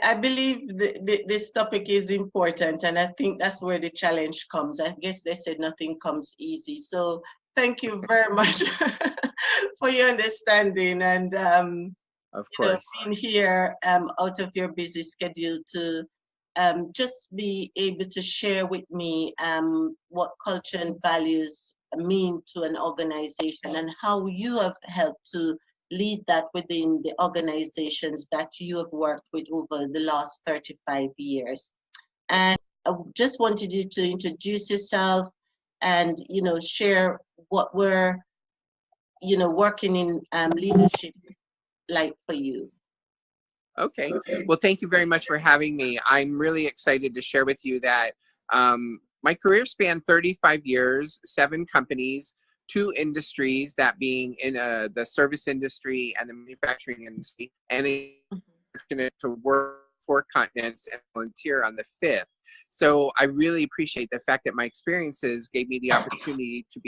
I believe this topic is important, and I think that's where the challenge comes. I guess they said nothing comes easy. So thank you very much for your understanding and Of you know, course. being here out of your busy schedule to just be able to share with me what culture and values mean to an organization and how you have helped to lead that within the organizations that you have worked with over the last 35 years. And I just wanted you to introduce yourself and, you know, share what we're, you know, working in leadership like for you. Okay. Well, thank you very much for having me. I'm really excited to share with you that my career spanned 35 years, 7 companies, 2 industries, that being in the service industry and the manufacturing industry, and I'm fortunate to work 4 continents and volunteer on the 5th. So I really appreciate the fact that my experiences gave me the opportunity to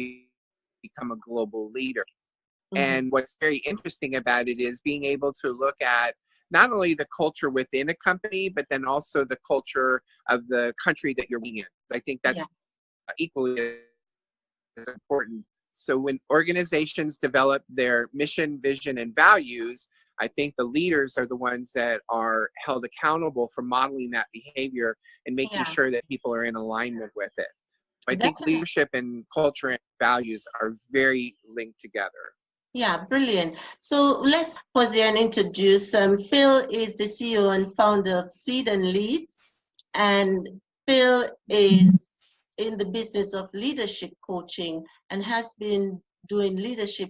become a global leader. Mhm. And what's very interesting about it is being able to look at not only the culture within a company, but then also the culture of the country that you're being in. I think that's Yeah. equally as important. So when organizations develop their mission, vision, and values, I think the leaders are the ones that are held accountable for modeling that behavior and making Yeah, sure that people are in alignment with it. I think definitely. leadership and culture and values are very linked together. Yeah, brilliant. So let's pause here and introduce. Phil is the CEO and founder of Seed and Lead, and Phil is in the business of leadership coaching and has been doing leadership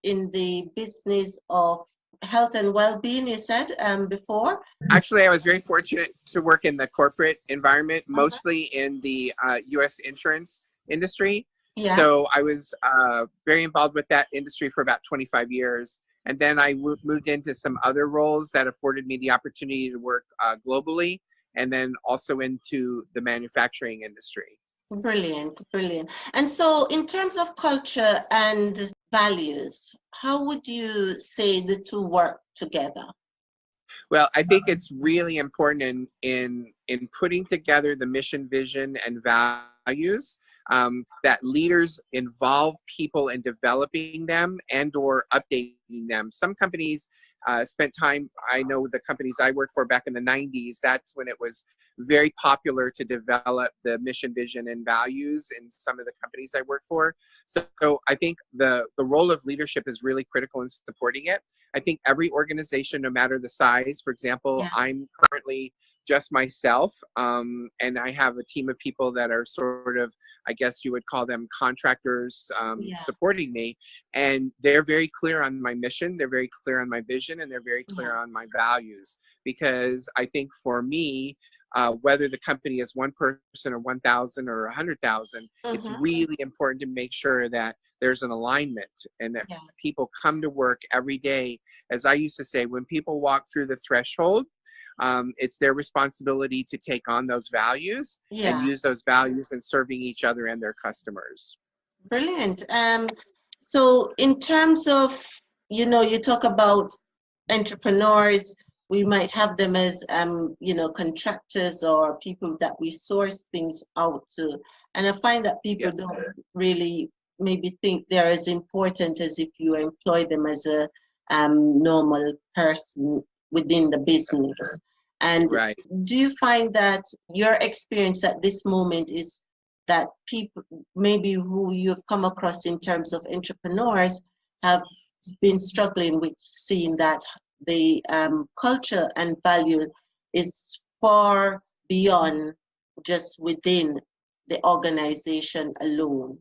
in the business of health and well-being, you said before. Actually, I was very fortunate to work in the corporate environment, Uh-huh. mostly in the U.S. insurance industry. Yeah, So I was very involved with that industry for about 25 years. And then I moved into some other roles that afforded me the opportunity to work globally, and then also into the manufacturing industry. brilliant, brilliant. And so in terms of culture and values, how would you say the two work together? Well, I think it's really important in putting together the mission, vision, and values, that leaders involve people in developing them and or updating them. Some companies spent time. I know the companies I worked for back in the 90s. That's when it was very popular to develop the mission, vision, and values in some of the companies I worked for. So I think the role of leadership is really critical in supporting it. I think every organization, no matter the size, for example, Yeah, I'm currently just myself, and I have a team of people that are sort of, I guess you would call them contractors, yeah, supporting me, and they're very clear on my mission, they're very clear on my vision, and they're very yeah. clear on my values. Because I think for me, whether the company is 1 person or 1,000 or 100,000, it's Mm-hmm. really important to make sure that there's an alignment and that Yeah, people come to work every day. As I used to say, when people walk through the threshold, it's their responsibility to take on those values and yeah, use those values in serving each other and their customers. brilliant. So in terms of, you know, you talk about entrepreneurs, we might have them as, you know, contractors or people that we source things out to. And I find that people Yeah, don't really maybe think they're as important as if you employ them as a normal person within the business. And right. do you find that your experience at this moment is that people maybe who you've come across in terms of entrepreneurs have been struggling with seeing that the culture and value is far beyond just within the organization alone?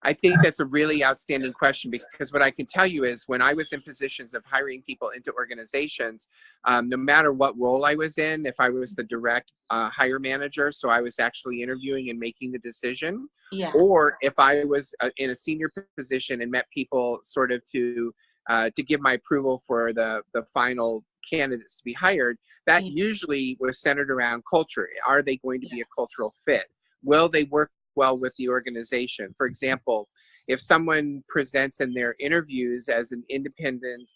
I think that's a really outstanding question, because what I can tell you is when I was in positions of hiring people into organizations, no matter what role I was in, if I was the direct hire manager, so I was actually interviewing and making the decision, Yeah, or if I was in a senior position and met people sort of to give my approval for the final candidates to be hired, that yeah, usually was centered around culture. Are they going to yeah, be a cultural fit? Will they work well with the organization? For example, if someone presents in their interviews as an independent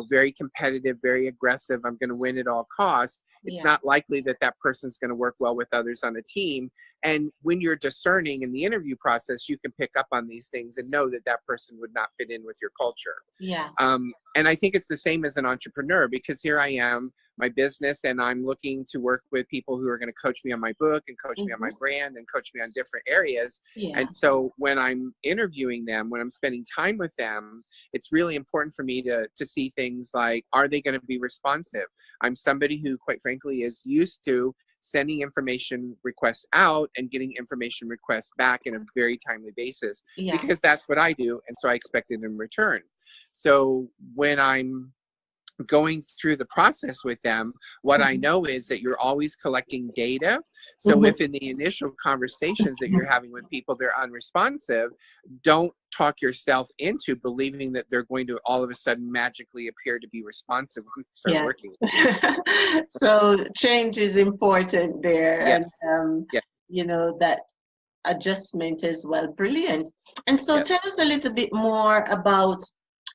very competitive, very aggressive, I'm going to win at all costs, it's not likely that that person's going to work well with others on a team. And when you're discerning in the interview process, you can pick up on these things and know that that person would not fit in with your culture. Yeah. And I think it's the same as an entrepreneur, because here I am, my business, and I'm looking to work with people who are going to coach me on my book and coach me on my brand and coach me on different areas. Yeah. And so when I'm interviewing them, when I'm spending time with them, it's really important for me to see things like, are they going to be responsive? I'm somebody who, quite frankly, is used to sending information requests out and getting information requests back in a very timely basis, because that's what I do. And so I expect it in return. So when I'm going through the process with them, what I know is that you're always collecting data. So if in the initial conversations that you're having with people, they're unresponsive, don't talk yourself into believing that they're going to all of a sudden magically appear to be responsive when they start working. So change is important there. Yes. And, that adjustment as well. Brilliant. And so tell us a little bit more about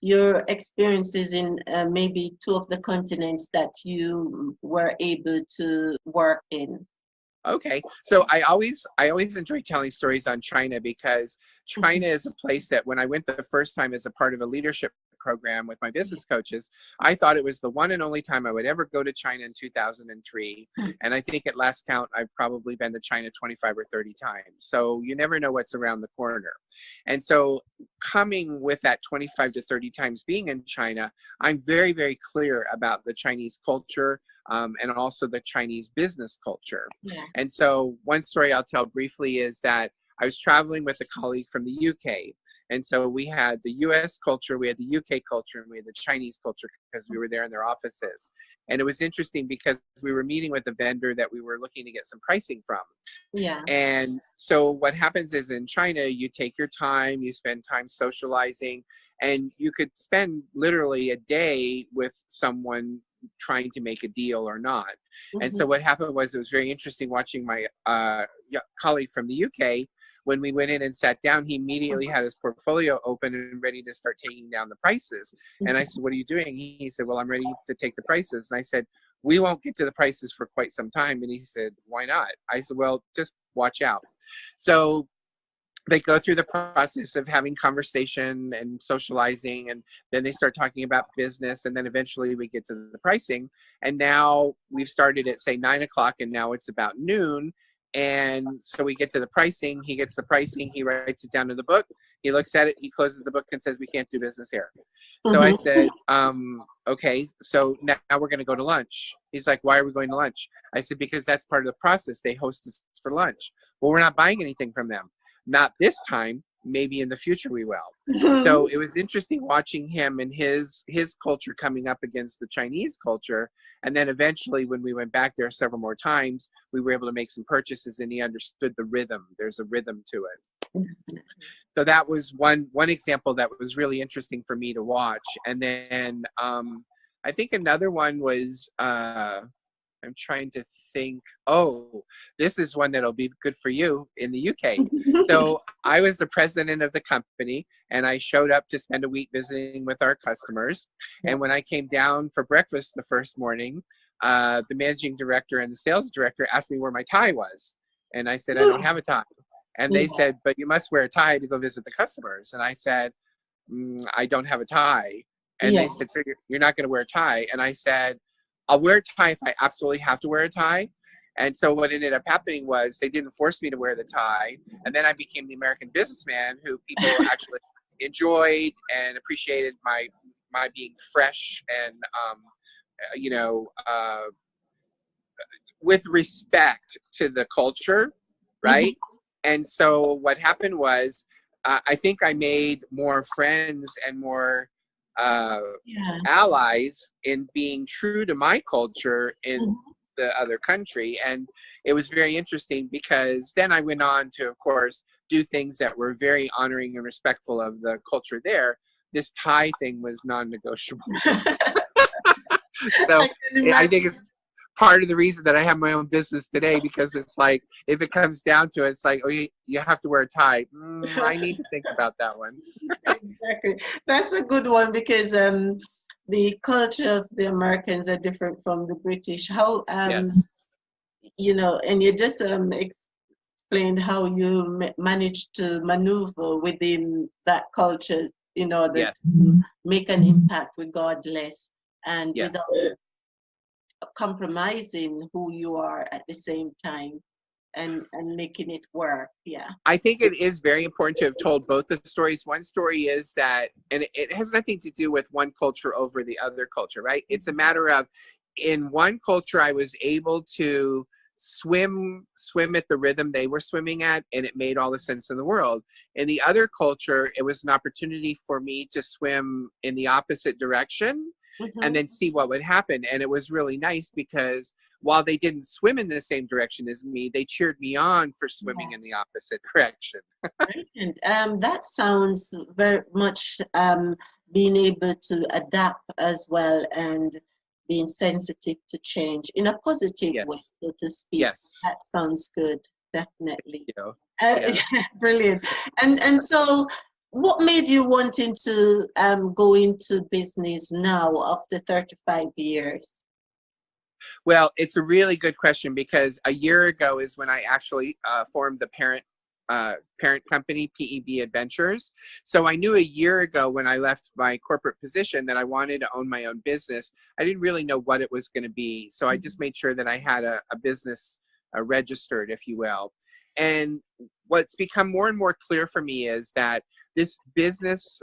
your experiences in maybe 2 of the continents that you were able to work in. Okay, so I always enjoy telling stories on China, because China is a place that when I went the first time as a part of a leadership program with my business coaches, I thought it was the one and only time I would ever go to China in 2003. And I think at last count, I've probably been to China 25 or 30 times. So you never know what's around the corner. And so coming with that 25 to 30 times being in China, I'm very, very clear about the Chinese culture, and also the Chinese business culture. And so one story I'll tell briefly is that I was traveling with a colleague from the UK. And so we had the US culture, we had the UK culture, and we had the Chinese culture, because we were there in their offices. And it was interesting because we were meeting with a vendor that we were looking to get some pricing from. And so what happens is in China, you take your time, you spend time socializing, and you could spend literally a day with someone trying to make a deal or not. And so what happened was, it was very interesting watching my colleague from the UK. When we went in and sat down, he immediately had his portfolio open and ready to start taking down the prices. And I said, what are you doing? He said, well, I'm ready to take the prices. And I said, we won't get to the prices for quite some time. And he said, why not? I said, well, just watch out. So they go through the process of having conversation and socializing, and then they start talking about business, and then eventually we get to the pricing. And now we've started at, say, 9 o'clock, and now it's about noon. And so we get to the pricing, he gets the pricing, he writes it down in the book, he looks at it, he closes the book and says, we can't do business here. So I said, okay, so now we're going to go to lunch. He's like, why are we going to lunch? I said, because that's part of the process. They host us for lunch. Well, we're not buying anything from them. Not this time. Maybe in the future we will. So it was interesting watching him and his culture coming up against the Chinese culture. And then eventually when we went back there several more times, we were able to make some purchases, and he understood the rhythm. There's a rhythm to it. So that was one example that was really interesting for me to watch. And then I think another one was, I'm trying to think, this is one that'll be good for you in the UK. So I was the president of the company, and I showed up to spend a week visiting with our customers. And when I came down for breakfast the first morning, the managing director and the sales director asked me where my tie was. And I said, I don't have a tie. And they said, but you must wear a tie to go visit the customers. And I said, I don't have a tie. And they said, so you're not going to wear a tie? And I said, I'll wear a tie if I absolutely have to wear a tie. And so what ended up happening was they didn't force me to wear the tie. And then I became the American businessman who people actually enjoyed and appreciated my being fresh and, with respect to the culture, right? And so what happened was, I think I made more friends and more allies in being true to my culture in the other country. And it was very interesting, because then I went on to, of course, do things that were very honoring and respectful of the culture there. This tie thing was non-negotiable. So I think it's part of the reason that I have my own business today, because it's like, if it comes down to it, it's like, you have to wear a tie. I need to think about that one. Exactly. That's a good one, because the culture of the Americans are different from the British. How Yes. you know, and you just explained how you managed to maneuver within that culture in order Yes. to make an impact regardless and Yes. without compromising who you are at the same time and making it work. Yeah. I think it is very important to have told both the stories. One story is that, and it has nothing to do with one culture over the other culture, right? It's a matter of, in one culture, I was able to swim at the rhythm they were swimming at, and it made all the sense in the world. In the other culture, it was an opportunity for me to swim in the opposite direction and then see what would happen. And it was really nice because while they didn't swim in the same direction as me, they cheered me on for swimming in the opposite direction. Brilliant. That sounds very much being able to adapt as well and being sensitive to change in a positive way, Yes. so to speak. Yes. That sounds good, definitely. You know, yeah. Yeah, brilliant. And so, what made you wanting to go into business now after 35 years? Well, it's a really good question because a year ago is when I actually formed the parent company, PEB Adventures. So I knew a year ago when I left my corporate position that I wanted to own my own business. I didn't really know what it was going to be. So I just made sure that I had a business registered, if you will. And what's become more and more clear for me is that this business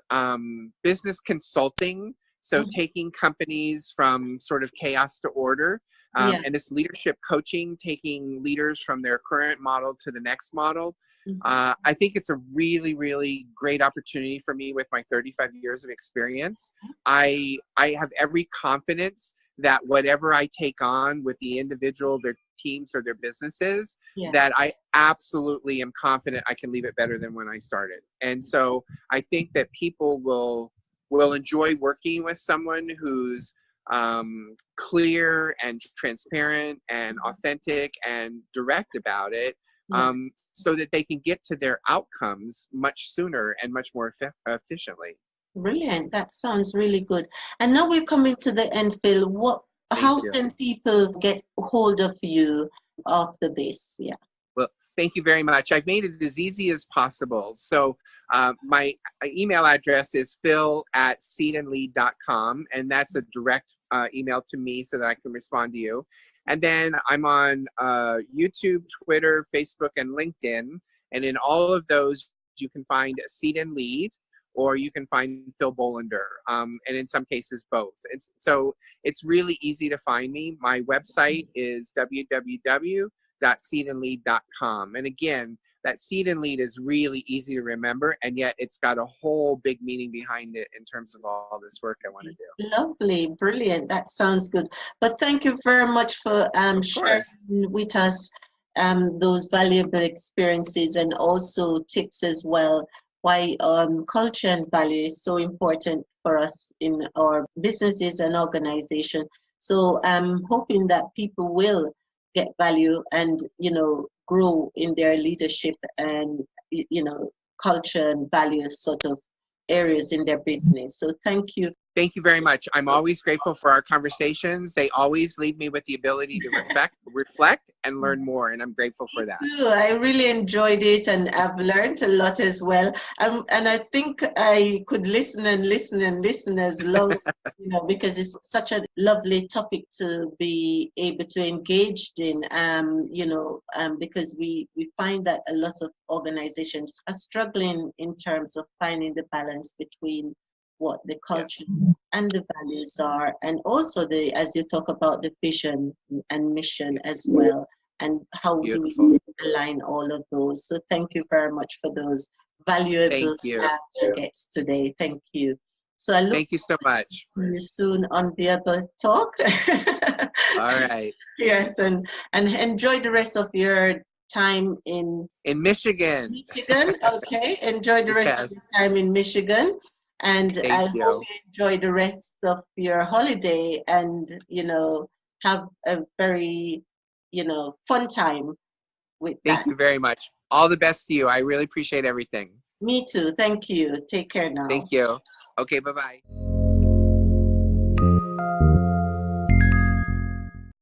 consulting, so taking companies from sort of chaos to order, and this leadership coaching, taking leaders from their current model to the next model. I think it's a really, really great opportunity for me with my 35 years of experience. I have every confidence that whatever I take on with the individual, their teams or their businesses, that I absolutely am confident I can leave it better than when I started. And so I think that people will enjoy working with someone who's clear and transparent and authentic and direct about it, so that they can get to their outcomes much sooner and much more efficiently. Brilliant. That sounds really good. And now we're coming to the end, Phil. How can people get hold of you after this? Yeah. Well, thank you very much. I've made it as easy as possible. So my email address is phil@seedandlead.com, and that's a direct email to me so that I can respond to you. And then I'm on YouTube, Twitter, Facebook, and LinkedIn. And in all of those, you can find Seed and Lead, or you can find Phil Bohlender, and in some cases both. So it's really easy to find me. My website is www.seedandlead.com. And again, that Seed and Lead is really easy to remember, and yet it's got a whole big meaning behind it in terms of all this work I want to do. Lovely, brilliant. That sounds good. But thank you very much for sharing with us those valuable experiences and also tips as well, why culture and value is so important for us in our businesses and organization. So I'm hoping that people will get value and, grow in their leadership and, culture and values sort of areas in their business. So thank you. Thank you very much. I'm always grateful for our conversations. They always leave me with the ability to reflect and learn more, and I'm grateful for that. I really enjoyed it, and I've learned a lot as well. And I think I could listen and listen and listen as long, because it's such a lovely topic to be able to engage in, because we find that a lot of organizations are struggling in terms of finding the balance between what the culture and the values are, and also as you talk about the vision and mission as well, and how do we align all of those. So thank you very much for those valuable nuggets today. Thank you. So I look Thank you so much. See you soon on the other talk. All right. Yes, and enjoy the rest of your time in Michigan. Michigan, okay. Enjoy the rest of your time in Michigan. And I hope you enjoy the rest of your holiday and, have a very, fun time with that. Thank you very much. All the best to you. I really appreciate everything. Me too. Thank you. Take care now. Thank you. Okay, bye-bye.